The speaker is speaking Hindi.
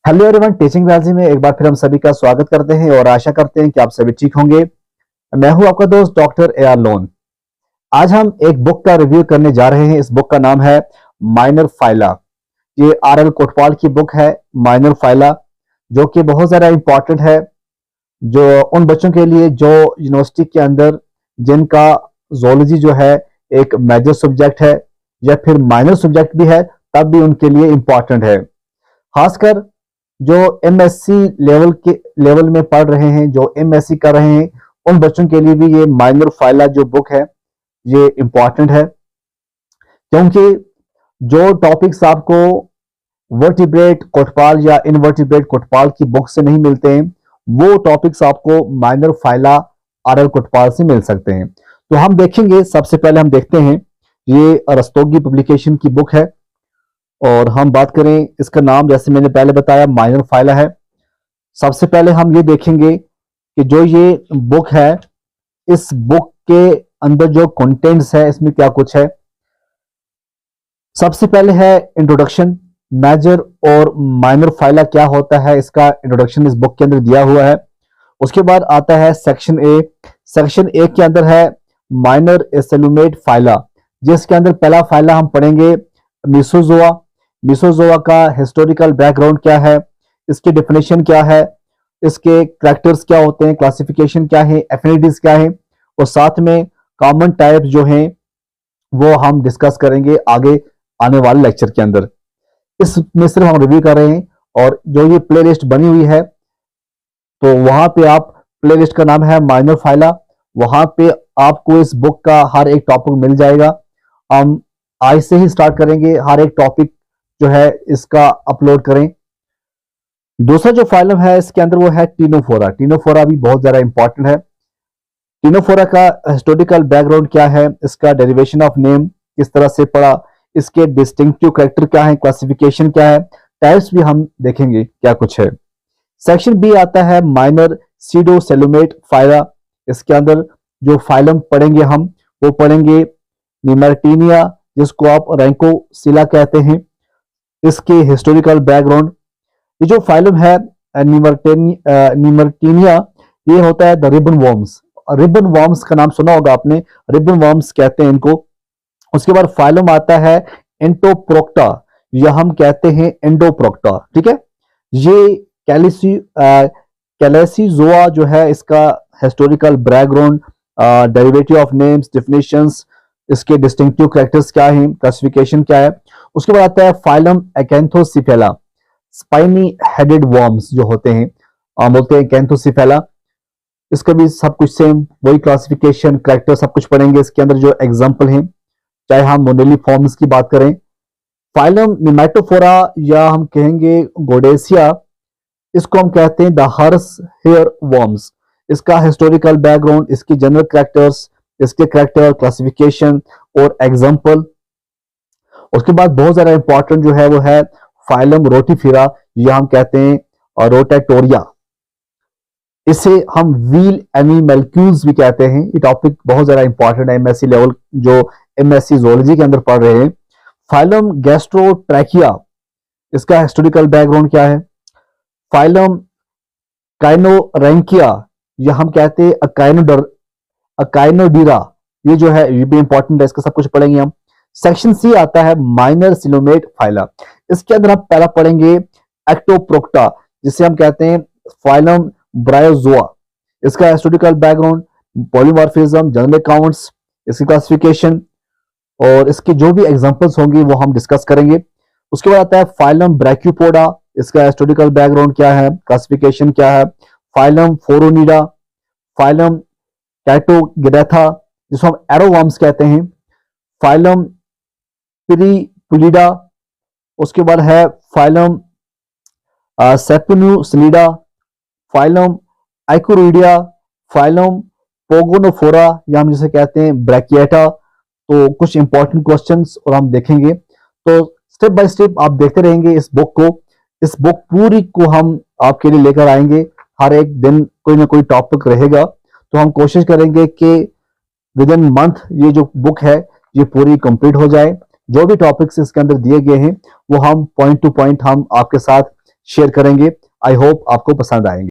हेलो एवरीवन, टीचिंग वैल्यू में एक बार फिर हम सभी का स्वागत करते हैं और आशा करते हैं कि आप सभी ठीक होंगे। मैं हूं आपका दोस्त डॉक्टर ए आर लोन। आज हम एक बुक का रिव्यू करने जा रहे हैं। इस बुक का नाम है माइनर फाइला। ये आर एल कोटवाल की बुक है माइनर फाइला, जो कि बहुत ज्यादा इंपॉर्टेंट है जो उन बच्चों के लिए जो यूनिवर्सिटी के अंदर जिनका जोलॉजी जो है एक मेजर सब्जेक्ट है या फिर माइनर सब्जेक्ट भी है, तब भी उनके लिए इंपॉर्टेंट है। खासकर जो एमएससी लेवल में पढ़ रहे हैं, जो एमएससी कर रहे हैं, उन बच्चों के लिए भी ये माइनर फाइला जो बुक है ये इंपॉर्टेंट है, क्योंकि जो टॉपिक्स आपको वर्टिब्रेट कोटपाल या इनवर्टिब्रेट कोटपाल की बुक से नहीं मिलते हैं, वो टॉपिक्स आपको माइनर फाइला आरएल कोटपाल से मिल सकते हैं। तो हम देखेंगे, सबसे पहले हम देखते हैं, ये रस्तोगी पब्लिकेशन की बुक है और हम बात करें इसका नाम, जैसे मैंने पहले बताया, माइनर फाइला है। सबसे पहले हम ये देखेंगे कि जो ये बुक है, इस बुक के अंदर जो कंटेंट्स है इसमें क्या कुछ है। सबसे पहले है इंट्रोडक्शन, मेजर और माइनर फाइला क्या होता है, इसका इंट्रोडक्शन इस बुक के अंदर दिया हुआ है। उसके बाद आता है सेक्शन ए। सेक्शन ए के अंदर है माइनर एसेलुमेट फाइला, जिसके अंदर पहला फाइला हम पढ़ेंगे मिसोजोआ। मिसोजोआ का हिस्टोरिकल बैकग्राउंड क्या है, इसकी डेफिनेशन क्या है, इसके कैरेक्टर्स क्या होते हैं, क्लासिफिकेशन क्या है, एफिनिटीज क्या है, और साथ में कॉमन टाइप जो हैं वो हम डिस्कस करेंगे आगे आने वाले लेक्चर के अंदर। इसमें सिर्फ हम रिव्यू कर रहे हैं, और जो ये प्ले लिस्ट बनी हुई है तो वहां पे आप, प्ले लिस्ट का नाम है माइनर फाइला, वहां पे आपको इस बुक का हर एक टॉपिक मिल जाएगा। हम आज से ही स्टार्ट करेंगे, हर एक टॉपिक जो है इसका अपलोड करें। दूसरा जो फाइलम है इसके अंदर वो है टीनोफोरा। टीनोफोरा भी बहुत ज्यादा इंपॉर्टेंट है। टीनोफोरा का हिस्टोरिकल बैकग्राउंड क्या है, इसका डेरिवेशन ऑफ नेम किस तरह से पड़ा, इसके डिस्टिंक्टिव कैरेक्टर क्या है, क्लासिफिकेशन क्या है, टाइप्स भी हम देखेंगे क्या कुछ है। सेक्शन बी आता है माइनर सीडोसेलुमेट फाइला। इसके अंदर जो फाइलम पढ़ेंगे हम, वो पढ़ेंगे निमर्टीनिया, जिसको आप रैंकोसिला कहते हैं, इसके हिस्टोरिकल बैकग्राउंड। ये जो फाइलम है निमर्टीनिया, ये होता है the ribbon worms. Ribbon worms का नाम सुना होगा आपने, रिबन वॉर्म्स कहते हैं इनको। उसके बाद फाइलम आता है एंटोप्रोक्टा, या हम कहते हैं एंडोप्रोक्टा, ठीक है। ये कैलेसिजोआ जो है, इसका historical background, derivative of names, definitions, इसके डिस्टिंक्टिव कैरेक्टर्स क्या हैं, क्लासिफिकेशन क्या है। उसके बाद आता है फाइलम एकैंथोसिफेला, स्पाइनी हेडेड वॉर्म्स जो होते हैं, बोलते हैं कैंथोसिफेला। इसका भी सब कुछ सेम, वही क्लासिफिकेशन, कैरेक्टर सब कुछ पढ़ेंगे। इसके अंदर जो एग्जांपल हैं, चाहे हम मोनेली फॉर्म्स की बात करें, फाइलम निमेटोफोरा या हम कहेंगे गोडेसिया, इसको हम कहते हैं द हर्स हेयर वॉर्म्स। इसका हिस्टोरिकल बैकग्राउंड, इसकी जनरल कैरेक्टर्स, इसके कैरेक्टर, क्लासिफिकेशन और एग्जांपल। उसके बाद बहुत ज्यादा इंपॉर्टेंट जो है वो है फाइलम रोटिफिरा, या हम कहते हैं रोटेटोरिया। इसे हम व्हील एनिमल्क्यूल्स भी कहते हैं। ये टॉपिक बहुत ज्यादा इंपॉर्टेंट है एमएससी लेवल, जो एमएससी जोलॉजी के अंदर पढ़ रहे हैं। फाइलम गैस्ट्रोट्रैकिया, इसका हिस्टोरिकल बैकग्राउंड क्या है। फाइलम काइनोरैंकिया, या हम कहते हैं अकाइनोडीरा, ये जो है ये भी इंपॉर्टेंट है, इसका सब कुछ पढ़ेंगे हम। सेक्शन सी आता है माइनर सिलोमेट फाइला। इसके अंदर हम पहला पढ़ेंगे एक्टोप्रोक्टा, जिसे हम कहते हैं फाइलम ब्रायोजोआ। इसका historical background, polymorphism, general accounts, इसकी क्लासिफिकेशन और इसके जो भी एग्जांपल्स होंगे वो हम डिस्कस करेंगे। उसके बाद आता है फाइलम ब्रैक्यूपोडा, इसका हिस्टोरिकल बैकग्राउंड क्या है, क्लासिफिकेशन क्या है। फाइलम फोरोनिडा, फाइलम कैटोगिरेथा, जिसको हम एरोवर्म्स कहते हैं। फाइलम पिरीपुलिडा, उसके बाद है फाइलम सेपनुसलिडा, फाइलम आइकोरिडिया, फाइलम पोगोनोफोरा, या हम जिसे कहते हैं ब्रैकिएटा। तो कुछ इंपॉर्टेंट क्वेश्चंस और हम देखेंगे, तो स्टेप बाय स्टेप आप देखते रहेंगे इस बुक को। इस बुक पूरी को हम आपके लिए लेकर आएंगे, हर एक दिन कोई ना कोई टॉपिक रहेगा, तो हम कोशिश करेंगे कि विद इन मंथ ये जो बुक है ये पूरी कंप्लीट हो जाए। जो भी टॉपिक्स इसके अंदर दिए गए हैं वो हम पॉइंट टू पॉइंट हम आपके साथ शेयर करेंगे। आई होप आपको पसंद आएंगे।